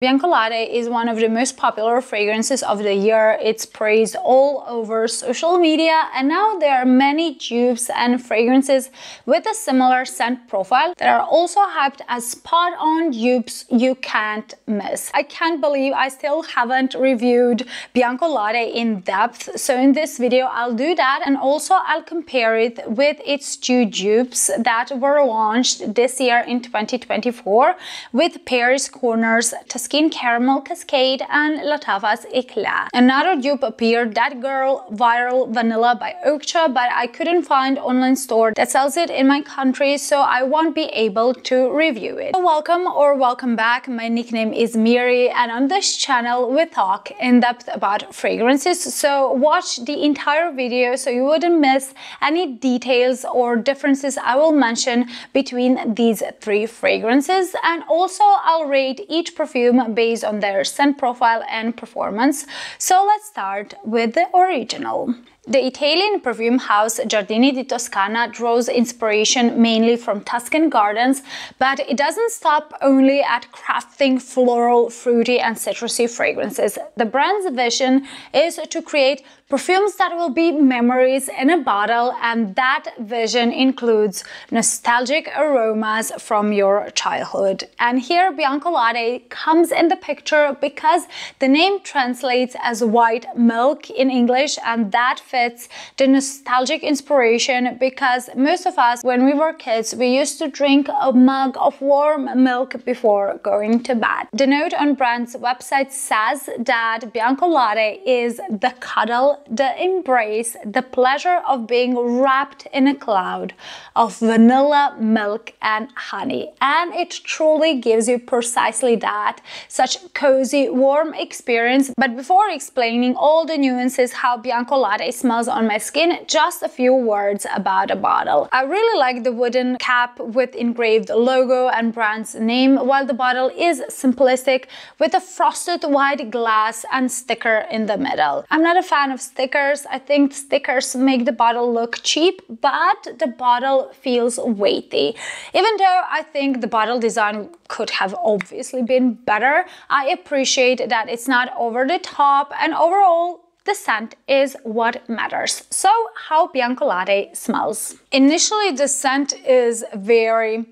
Bianco Latte is one of the most popular fragrances of the year. It's praised all over social media, and now there are many dupes and fragrances with a similar scent profile that are also hyped as spot-on dupes you can't miss. I can't believe I still haven't reviewed Bianco Latte in depth, so in this video I'll do that, and also I'll compare it with its two dupes that were launched this year in 2024 with Paris Corner's Taskeen Caramel Cascade and Lattafa Eclaire. Another dupe appeared, That Girl Viral Vanilla by Okja, but I couldn't find online store that sells it in my country, so I won't be able to review it. So welcome or welcome back. My nickname is Miri, and on this channel we talk in depth about fragrances, so watch the entire video so you wouldn't miss any details or differences I will mention between these three fragrances, and also I'll rate each perfume based on their scent profile and performance. So let's start with the original. The Italian perfume house Giardini di Toscana draws inspiration mainly from Tuscan gardens, but it doesn't stop only at crafting floral, fruity and citrusy fragrances. The brand's vision is to create perfumes that will be memories in a bottle, and that vision includes nostalgic aromas from your childhood. And here Bianco Latte comes in the picture because the name translates as white milk in English, and that fits the nostalgic inspiration because most of us, when we were kids, we used to drink a mug of warm milk before going to bed. The note on brand's website says that Bianco Latte is the cuddle, the embrace, the pleasure of being wrapped in a cloud of vanilla, milk and honey. And it truly gives you precisely that, such cozy, warm experience. But before explaining all the nuances how Bianco Latte smells on my skin, just a few words about the bottle. I really like the wooden cap with engraved logo and brand's name, while the bottle is simplistic with a frosted white glass and sticker in the middle. I'm not a fan of stickers. I think stickers make the bottle look cheap, but the bottle feels weighty. Even though I think the bottle design could have obviously been better, I appreciate that it's not over the top, and overall the scent is what matters. So how Bianco Latte smells. Initially the scent is very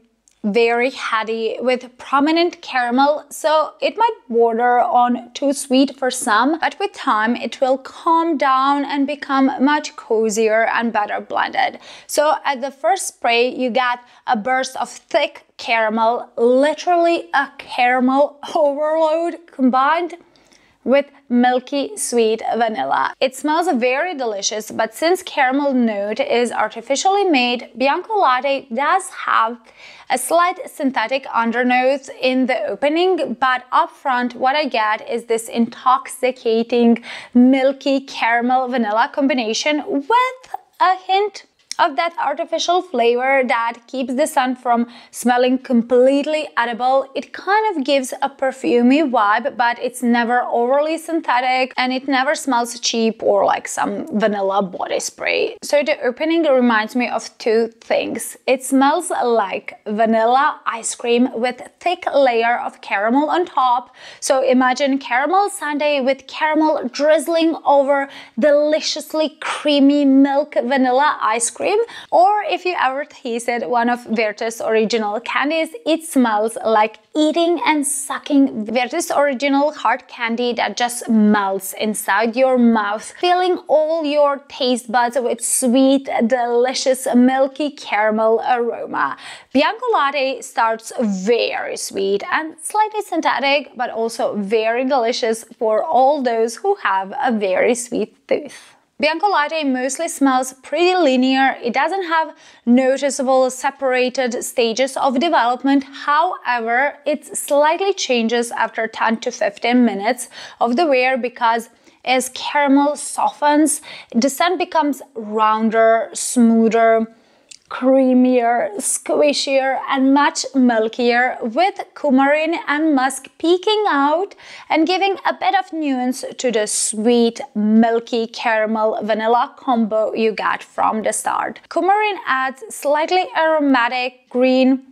heady with prominent caramel, so it might border on too sweet for some, but with time it will calm down and become much cozier and better blended. So at the first spray you get a burst of thick caramel, literally a caramel overload combined with milky sweet vanilla. It smells very delicious, but since caramel note is artificially made, Bianco Latte does have a slight synthetic undernote in the opening, but up front what I get is this intoxicating milky caramel vanilla combination with a hint of that artificial flavor that keeps the scent from smelling completely edible. It kind of gives a perfumey vibe, but it's never overly synthetic and it never smells cheap or like some vanilla body spray. So the opening reminds me of two things. It smells like vanilla ice cream with a thick layer of caramel on top. So imagine caramel sundae with caramel drizzling over deliciously creamy milk vanilla ice cream. Or if you ever tasted one of Vertus original candies, it smells like eating and sucking Vertus original hard candy that just melts inside your mouth, filling all your taste buds with sweet, delicious, milky caramel aroma. Bianco Latte starts very sweet and slightly synthetic, but also very delicious for all those who have a very sweet tooth. Bianco Latte mostly smells pretty linear. It doesn't have noticeable separated stages of development. However, it slightly changes after 10 to 15 minutes of the wear because as caramel softens, the scent becomes rounder, smoother, creamier, squishier and much milkier, with coumarin and musk peeking out and giving a bit of nuance to the sweet, milky caramel vanilla combo you get from the start. Coumarin adds slightly aromatic green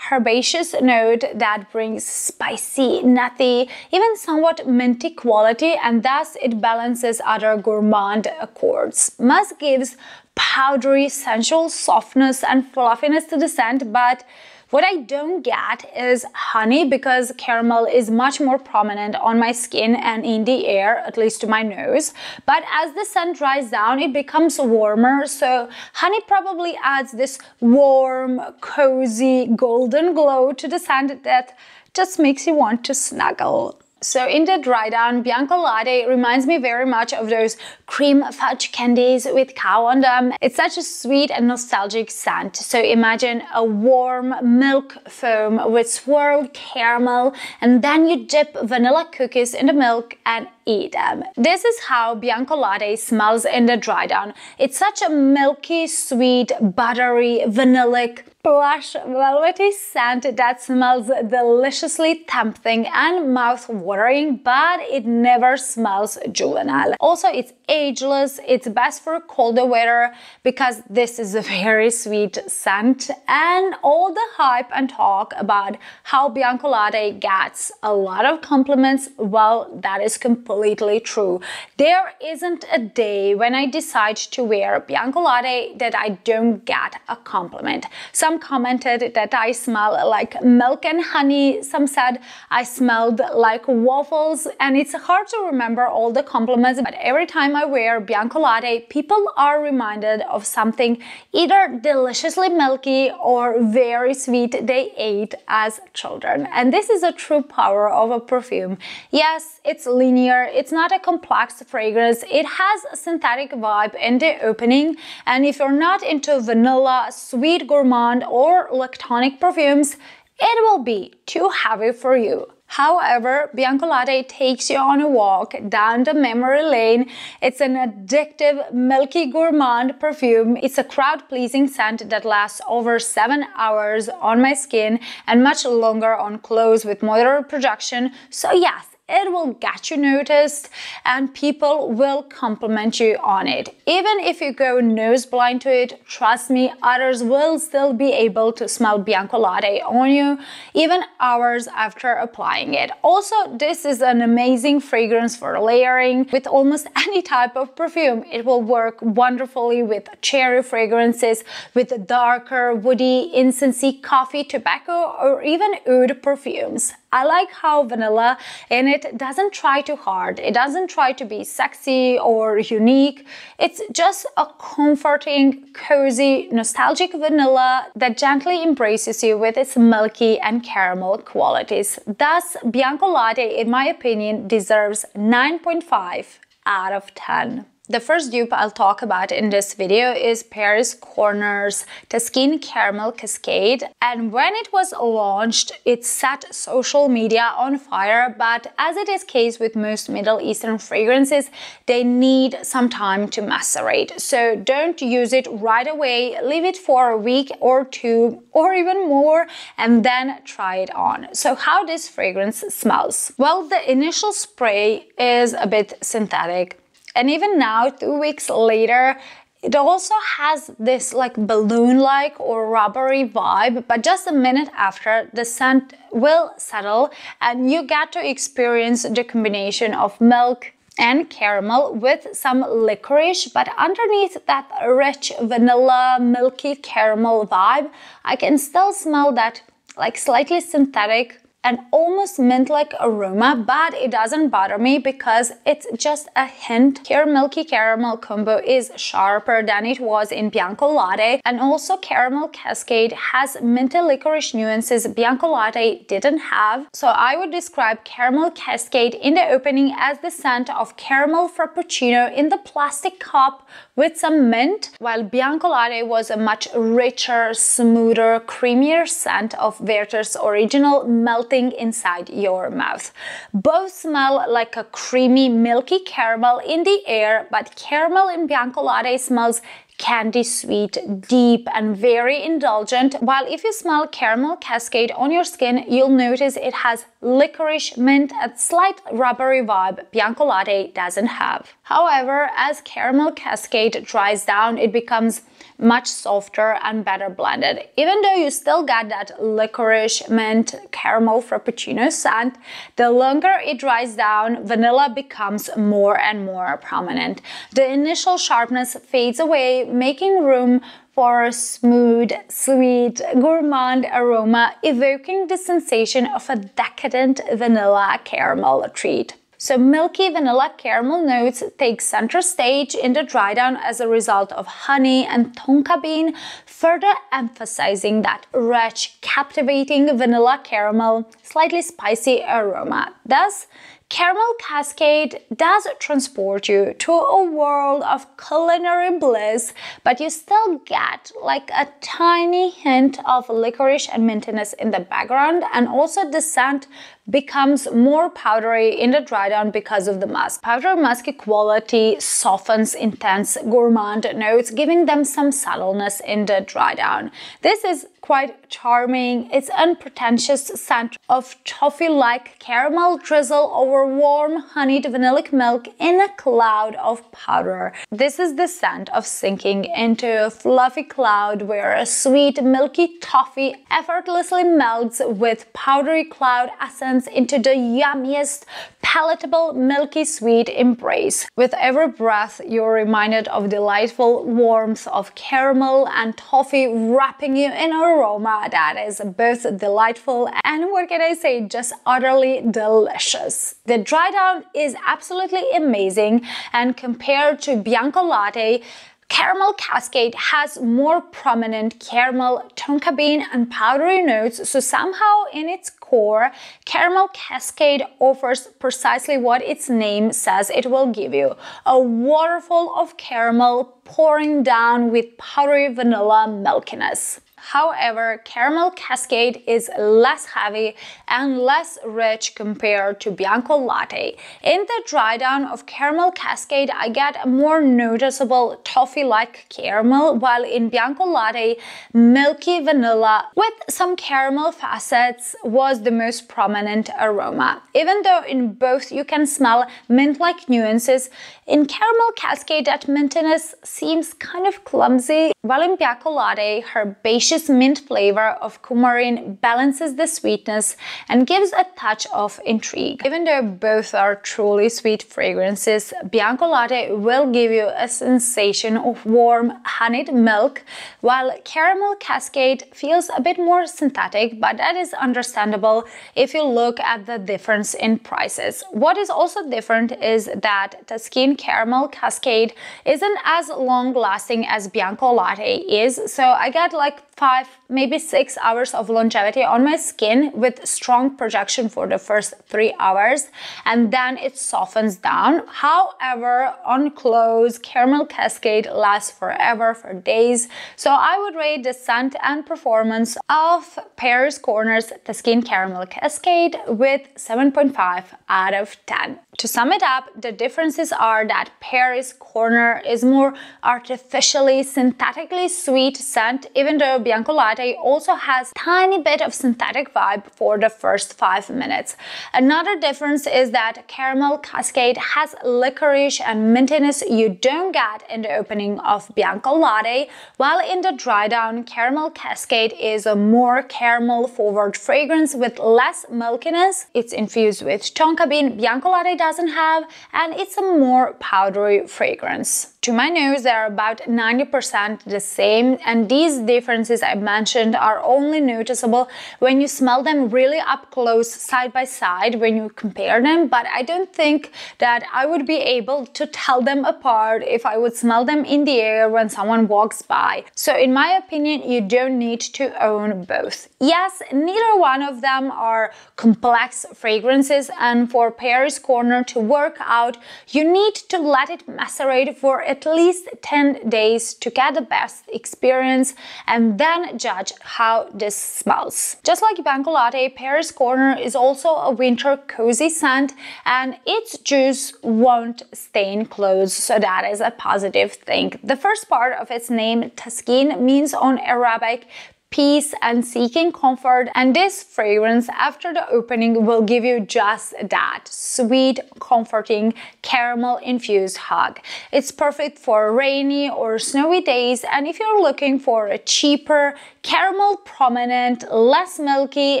herbaceous note that brings spicy, nutty, even somewhat minty quality, and thus it balances other gourmand accords. Musk gives powdery, sensual softness and fluffiness to the scent, but what I don't get is honey, because caramel is much more prominent on my skin and in the air, at least to my nose. But as the scent dries down, it becomes warmer, so honey probably adds this warm, cozy, golden glow to the scent that just makes you want to snuggle. So in the dry down, Bianco Latte reminds me very much of those cream fudge candies with cow on them. It's such a sweet and nostalgic scent. So imagine a warm milk foam with swirled caramel, and then you dip vanilla cookies in the milk and eat them. This is how Bianco Latte smells in the dry down. It's such a milky, sweet, buttery, vanillic, plush, velvety scent that smells deliciously tempting and mouth-watering, but it never smells juvenile. Also, it's ageless. It's best for colder weather because this is a very sweet scent, and all the hype and talk about how Bianco Latte gets a lot of compliments, well, that is completely true. There isn't a day when I decide to wear Bianco Latte that I don't get a compliment. Some commented that I smell like milk and honey, some said I smelled like waffles, and it's hard to remember all the compliments, but every time I wear Bianco Latte, people are reminded of something either deliciously milky or very sweet they ate as children. And this is a true power of a perfume. Yes, it's linear, it's not a complex fragrance, it has a synthetic vibe in the opening, and if you're not into vanilla, sweet gourmand or lactonic perfumes, it will be too heavy for you. However, Bianco Latte takes you on a walk down the memory lane. It's an addictive, milky gourmand perfume. It's a crowd-pleasing scent that lasts over 7 hours on my skin and much longer on clothes with moderate production. So yes, it will get you noticed and people will compliment you on it. Even if you go nose blind to it, trust me, others will still be able to smell Bianco Latte on you even hours after applying it. Also, this is an amazing fragrance for layering with almost any type of perfume. It will work wonderfully with cherry fragrances, with darker, woody, incensey, coffee, tobacco, or even oud perfumes. I like how vanilla in it doesn't try too hard. It doesn't try to be sexy or unique. It's just a comforting, cozy, nostalgic vanilla that gently embraces you with its milky and caramel qualities. Thus, Bianco Latte, in my opinion, deserves 9.5 out of 10. The first dupe I'll talk about in this video is Paris Corner's Taskeen Caramel Cascade, and when it was launched, it set social media on fire, but as it is case with most Middle Eastern fragrances, they need some time to macerate. So don't use it right away, leave it for a week or two or even more and then try it on. So how this fragrance smells? Well, the initial spray is a bit synthetic. And even now, 2 weeks later, it also has this like balloon-like or rubbery vibe, but just a minute after, the scent will settle and you get to experience the combination of milk and caramel with some licorice, but underneath that rich vanilla, milky caramel vibe, I can still smell that like slightly synthetic and almost mint-like aroma, but it doesn't bother me because it's just a hint. Here, milky caramel combo is sharper than it was in Bianco Latte, and also Caramel Cascade has minty licorice nuances Bianco Latte didn't have. So I would describe Caramel Cascade in the opening as the scent of caramel frappuccino in the plastic cup with some mint, while Bianco Latte was a much richer, smoother, creamier scent of Werther's original melting inside your mouth. Both smell like a creamy, milky caramel in the air, but caramel in Bianco Latte smells candy sweet, deep, and very indulgent. While if you smell Caramel Cascade on your skin, you'll notice it has licorice, mint, and slight rubbery vibe Bianco Latte doesn't have. However, as Caramel Cascade dries down, it becomes much softer and better blended. Even though you still get that licorice, mint, caramel frappuccino scent, the longer it dries down, vanilla becomes more and more prominent. The initial sharpness fades away, making room for a smooth, sweet, gourmand aroma, evoking the sensation of a decadent vanilla caramel treat. So milky vanilla caramel notes take center stage in the dry down as a result of honey and tonka bean, further emphasizing that rich, captivating vanilla caramel, slightly spicy aroma. Thus, Caramel Cascade does transport you to a world of culinary bliss, but you still get like a tiny hint of licorice and mintiness in the background, and also the scent becomes more powdery in the dry down because of the musk. Powdery musky quality softens intense gourmand notes, giving them some subtleness in the dry down. This is quite charming. It's unpretentious scent of toffee-like caramel drizzle over warm honeyed vanillic milk in a cloud of powder. This is the scent of sinking into a fluffy cloud where a sweet milky toffee effortlessly melts with powdery cloud essence into the yummiest, palatable, milky sweet embrace. With every breath, you're reminded of delightful warmth of caramel and toffee wrapping you in an aroma that is both delightful and, what can I say, just utterly delicious. The dry down is absolutely amazing, and compared to Bianco Latte, Caramel Cascade has more prominent caramel, tonka bean, and powdery notes, so somehow in its core, Caramel Cascade offers precisely what its name says it will give you: a waterfall of caramel pouring down with powdery vanilla milkiness. However, Caramel Cascade is less heavy and less rich compared to Bianco Latte. In the dry down of Caramel Cascade, I get a more noticeable toffee-like caramel, while in Bianco Latte, milky vanilla with some caramel facets was the most prominent aroma. Even though in both you can smell mint-like nuances, in Caramel Cascade that mintiness seems kind of clumsy, while in Bianco Latte, herbaceous mint flavor of coumarin balances the sweetness and gives a touch of intrigue. Even though both are truly sweet fragrances, Bianco Latte will give you a sensation of warm honeyed milk, while Caramel Cascade feels a bit more synthetic, but that is understandable if you look at the difference in prices. What is also different is that Taskeen Caramel Cascade isn't as long-lasting as Bianco Latte is, so I get like 5, maybe 6 hours of longevity on my skin with strong projection for the first 3 hours, and then it softens down. However, on close, Caramel Cascade lasts forever, for days, so I would rate the scent and performance of Paris Corner's Taskeen Caramel Cascade with 7.5 out of 10. To sum it up, the differences are that Paris Corner is more artificially, synthetically sweet scent, even though Bianco Latte also has tiny bit of synthetic vibe for the first 5 minutes. Another difference is that Caramel Cascade has licorice and mintiness you don't get in the opening of Bianco Latte, while in the dry down, Caramel Cascade is a more caramel forward fragrance with less milkiness. It's infused with tonka bean, Bianco Latte doesn't have, and it's a more powdery fragrance. To my nose, they're about 90% the same, and these differences I mentioned are only noticeable when you smell them really up close, side by side, when you compare them, but I don't think that I would be able to tell them apart if I would smell them in the air when someone walks by. So in my opinion, you don't need to own both. Yes, neither one of them are complex fragrances, and for Paris Corner to work out, you need to let it macerate for at least 10 days to get the best experience and then judge how this smells. Just like Bianco Latte, Paris Corner is also a winter cozy scent and its juice won't stain clothes, so that is a positive thing. The first part of its name, Taskeen, means on Arabic peace and seeking comfort, and this fragrance after the opening will give you just that sweet, comforting, caramel infused hug. It's perfect for rainy or snowy days, and if you're looking for a cheaper, caramel prominent, less milky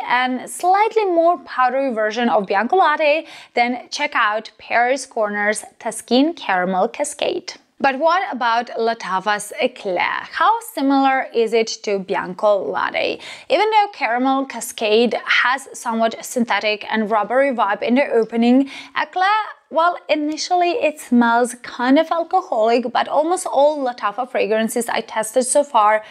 and slightly more powdery version of Bianco Latte, then check out Paris Corner's Taskeen Caramel Cascade. But what about Lattafa's Eclaire? How similar is it to Bianco Latte? Even though Caramel Cascade has somewhat synthetic and rubbery vibe in the opening, Eclaire, well, initially it smells kind of alcoholic, but almost all Lattafa fragrances I tested so far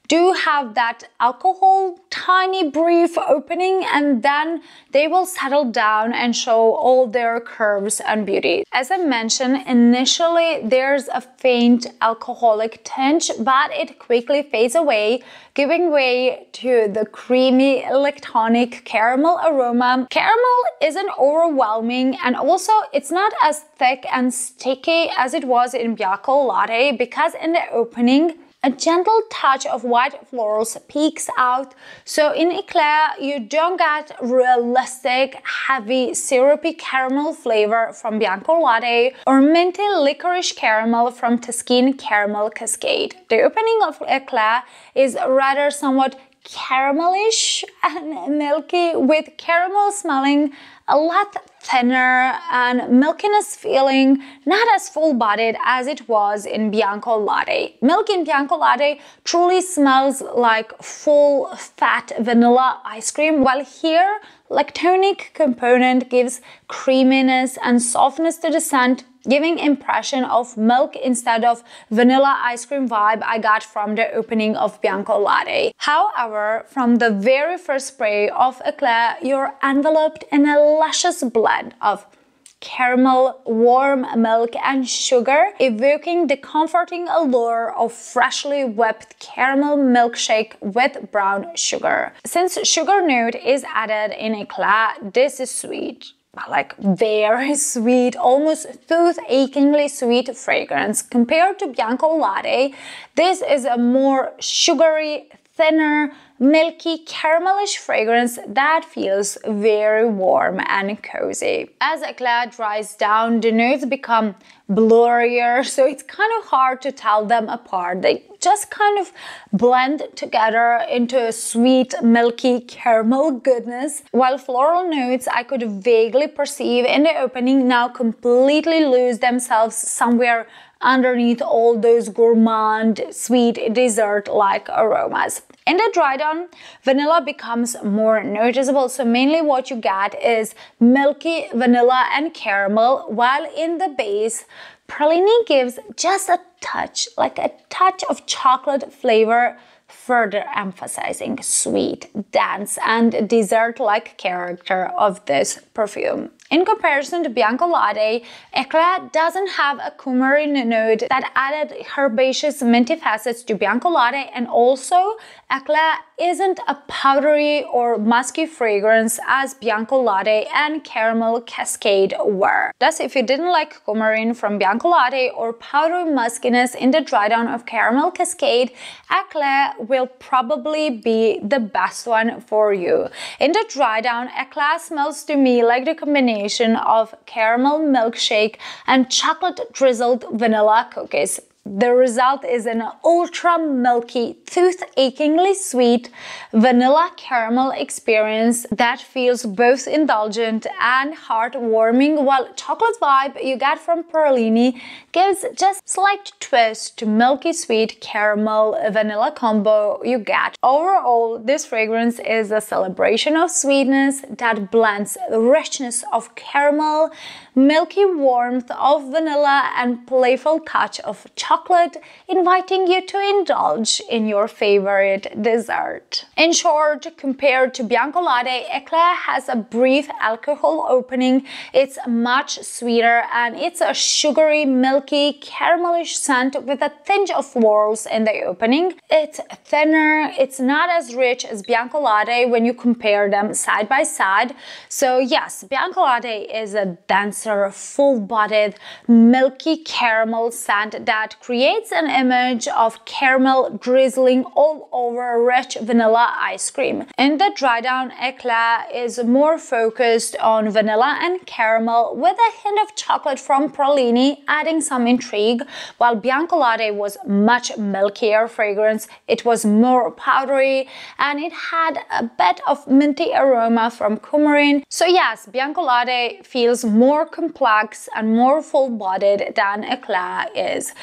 do have that alcohol tiny brief opening, and then they will settle down and show all their curves and beauty. As I mentioned, initially there's a faint alcoholic tinge, but it quickly fades away, giving way to the creamy electronic caramel aroma. Caramel isn't overwhelming, and also it's not as thick and sticky as it was in Bianco Latte, because in the opening a gentle touch of white florals peeks out, so in Eclaire you don't get realistic, heavy, syrupy caramel flavor from Bianco Latte or minty licorice caramel from Taskeen Caramel Cascade. The opening of Eclaire is rather somewhat caramelish and milky, with caramel smelling a lot thinner and milkiness feeling not as full-bodied as it was in Bianco Latte. Milk in Bianco Latte truly smells like full fat vanilla ice cream, while here lactonic component gives creaminess and softness to the scent, giving impression of milk instead of vanilla ice cream vibe I got from the opening of Bianco Latte. However, from the very first spray of Eclaire, you're enveloped in a luscious blend of caramel, warm milk and sugar, evoking the comforting allure of freshly whipped caramel milkshake with brown sugar. Since sugar note is added in Eclaire, this is sweet. Like very sweet, almost tooth-achingly sweet fragrance. Compared to Bianco Latte, this is a more sugary, thinner, milky, caramelish fragrance that feels very warm and cozy. As Eclaire dries down, the notes become blurrier, so it's kind of hard to tell them apart. They just kind of blend together into a sweet, milky caramel goodness, while floral notes I could vaguely perceive in the opening now completely lose themselves somewhere underneath all those gourmand, sweet, dessert-like aromas. In the dry down, vanilla becomes more noticeable, so mainly what you get is milky vanilla and caramel, while in the base, pralini gives just a touch, like a touch of chocolate flavor, further emphasizing sweet, dense, and dessert-like character of this perfume. In comparison to Bianco Latte, Eclaire doesn't have a coumarin note that added herbaceous minty facets to Bianco Latte, and also Eclaire isn't a powdery or musky fragrance as Bianco Latte and Caramel Cascade were. Thus, if you didn't like coumarin from Bianco Latte or powdery muskiness in the dry down of Caramel Cascade, Eclaire will probably be the best one for you. In the dry down, Eclaire smells to me like the combination of caramel milkshake and chocolate drizzled vanilla cookies. The result is an ultra milky, tooth-achingly sweet vanilla caramel experience that feels both indulgent and heartwarming, while chocolate vibe you get from pralini gives just slight twist to milky sweet caramel vanilla combo you get. Overall, this fragrance is a celebration of sweetness that blends the richness of caramel, milky warmth of vanilla, and playful touch of chocolate chocolate, inviting you to indulge in your favorite dessert. In short, compared to Bianco Latte, Eclaire has a brief alcohol opening. It's much sweeter and it's a sugary, milky, caramelish scent with a tinge of whorls in the opening. It's thinner, it's not as rich as Bianco Latte when you compare them side by side. So yes, Bianco Latte is a denser, full-bodied, milky caramel scent that creates an image of caramel drizzling all over rich vanilla ice cream. In the dry down, Eclaire is more focused on vanilla and caramel with a hint of chocolate from pralini, adding some intrigue, while Bianco Latte was much milkier fragrance. It was more powdery and it had a bit of minty aroma from coumarin. So yes, Bianco Latte feels more complex and more full-bodied than Eclaire is.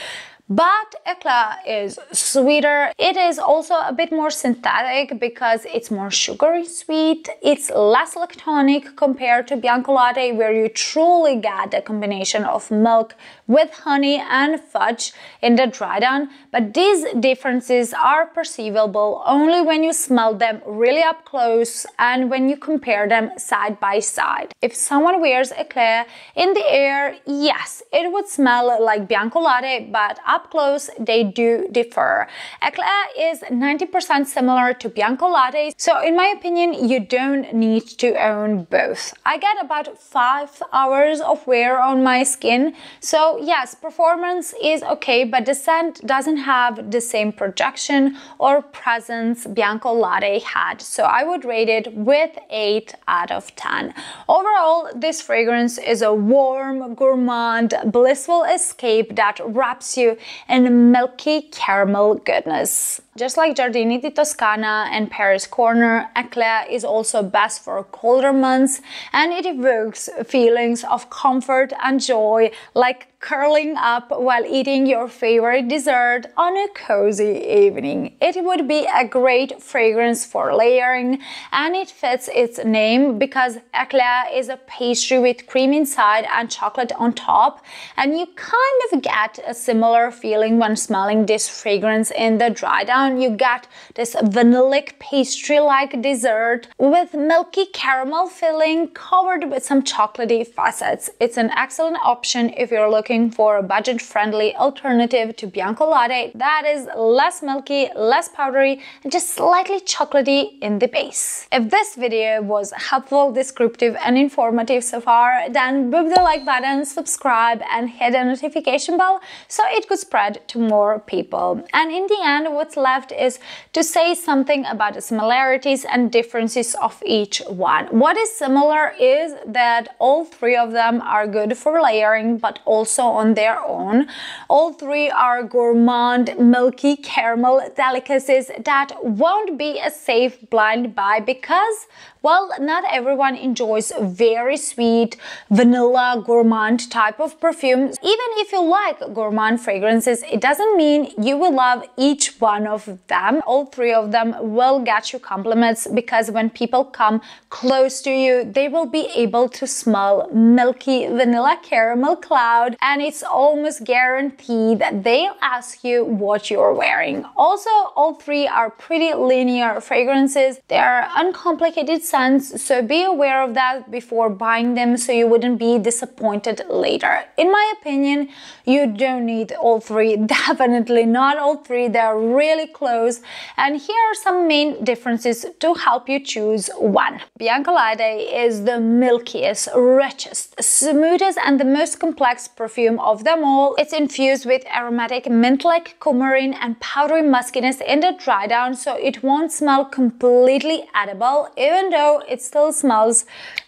But Eclaire is sweeter. It is also a bit more synthetic because it's more sugary sweet. It's less lactonic compared to Bianco Latte, where you truly get a combination of milk with honey and fudge in the dry down. But these differences are perceivable only when you smell them really up close and when you compare them side by side. If someone wears Eclaire in the air, yes, it would smell like Bianco Latte, but up close they do differ. Eclaire is 90% similar to Bianco Latte, so in my opinion you don't need to own both. I get about 5 hours of wear on my skin, so yes, performance is okay, but the scent doesn't have the same projection or presence Bianco Latte had, so I would rate it with 8 out of 10. Overall, this fragrance is a warm, gourmand, blissful escape that wraps you in milky caramel goodness. Just like Giardini di Toscana and Paris Corner, Eclaire is also best for colder months, and it evokes feelings of comfort and joy, like curling up while eating your favorite dessert on a cozy evening. It would be a great fragrance for layering, and it fits its name because Eclaire is a pastry with cream inside and chocolate on top, and you kind of get a similar feeling when smelling this fragrance in the dry down. You get this vanillic pastry-like dessert with milky caramel filling covered with some chocolatey facets. It's an excellent option if you're looking for a budget-friendly alternative to Bianco Latte that is less milky, less powdery, and just slightly chocolatey in the base. If this video was helpful, descriptive, and informative so far, then boop the like button, subscribe, and hit the notification bell so it could spread to more people. And in the end, what's left is to say something about the similarities and differences of each one. What is similar is that all three of them are good for layering, but also on their own. All three are gourmand, milky caramel delicacies that won't be a safe blind buy because, well, not everyone enjoys very sweet, vanilla, gourmand type of perfumes. Even if you like gourmand fragrances, it doesn't mean you will love each one of them. All three of them will get you compliments because when people come close to you, they will be able to smell milky vanilla caramel cloud, and it's almost guaranteed that they'll ask you what you're wearing. Also, all three are pretty linear fragrances. They are uncomplicated scents, so be aware of that before buying them so you wouldn't be disappointed later. In my opinion, you don't need all three. Definitely not all three. They're really close, and here are some main differences to help you choose one. Bianco Latte is the milkiest, richest, smoothest, and the most complex perfume of them all. It's infused with aromatic mint-like coumarin and powdery muskiness in the dry down, so it won't smell completely edible, even though it still smells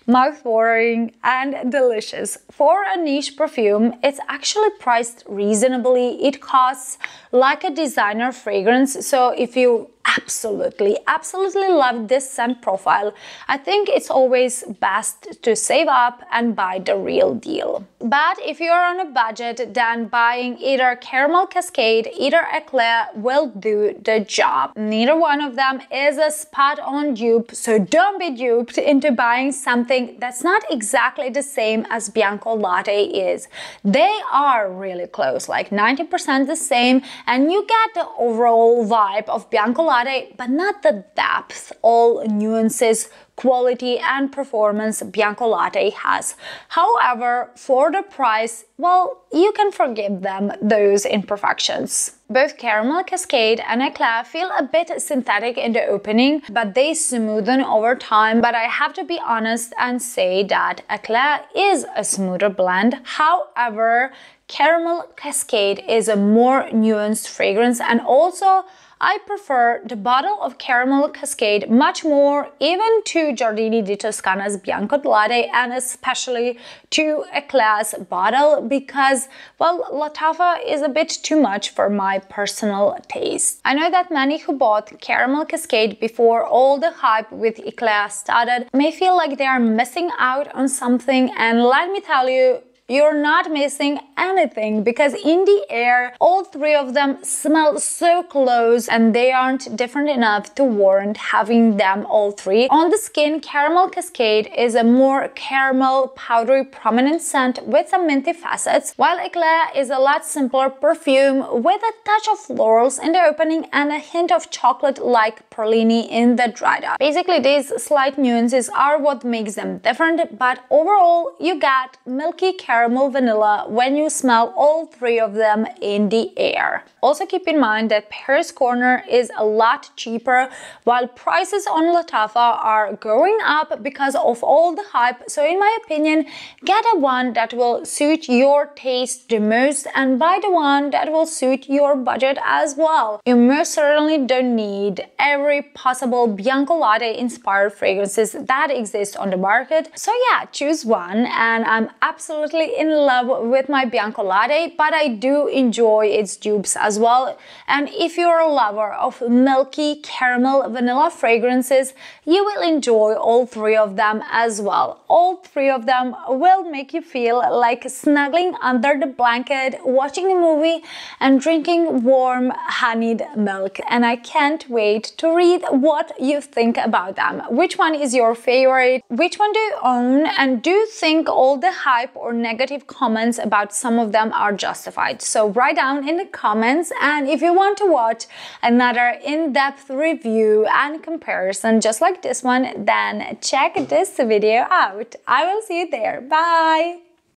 mouth-watering and delicious. For a niche perfume, it's actually priced reasonably. It costs like a designer fragrance, so if you absolutely love this scent profile. I think it's always best to save up and buy the real deal. But if you're on a budget, then buying either Caramel Cascade, either Eclaire will do the job. Neither one of them is a spot-on dupe, so don't be duped into buying something that's not exactly the same as Bianco Latte is. They are really close, like 90% the same, and you get the overall vibe of Bianco Latte, but not the depth, all nuances, quality and performance Bianco Latte has. However, for the price, well, you can forgive them those imperfections. Both Caramel Cascade and Eclaire feel a bit synthetic in the opening, but they smoothen over time. But I have to be honest and say that Eclaire is a smoother blend. However, Caramel Cascade is a more nuanced fragrance, and also I prefer the bottle of Caramel Cascade much more even to Giardini di Toscana's Bianco Latte, and especially to Eclaire's bottle, because, well, Lattafa is a bit too much for my personal taste. I know that many who bought Caramel Cascade before all the hype with Eclaire started may feel like they are missing out on something, and let me tell you, you're not missing anything, because in the air, all three of them smell so close and they aren't different enough to warrant having them all three. On the skin, Caramel Cascade is a more caramel, powdery, prominent scent with some minty facets, while Eclaire is a lot simpler perfume with a touch of florals in the opening and a hint of chocolate like pralini in the dried up. Basically, these slight nuances are what makes them different, but overall, you get milky caramel vanilla when you smell all three of them in the air. Also keep in mind that Paris Corner is a lot cheaper, while prices on Lattafa are going up because of all the hype. So in my opinion, get a one that will suit your taste the most and buy the one that will suit your budget as well. You most certainly don't need every possible Bianco Latte inspired fragrances that exist on the market. So yeah, choose one, and I'm absolutely in love with my Bianco Latte, but I do enjoy its dupes as well. And if you're a lover of milky caramel vanilla fragrances, you will enjoy all three of them as well. All three of them will make you feel like snuggling under the blanket, watching a movie and drinking warm honeyed milk. And I can't wait to read what you think about them. Which one is your favorite? Which one do you own? And do you think all the hype or negative comments about some of them are justified? So write down in the comments, and if you want to watch another in-depth review and comparison just like this one, then check this video out. I will see you there. Bye!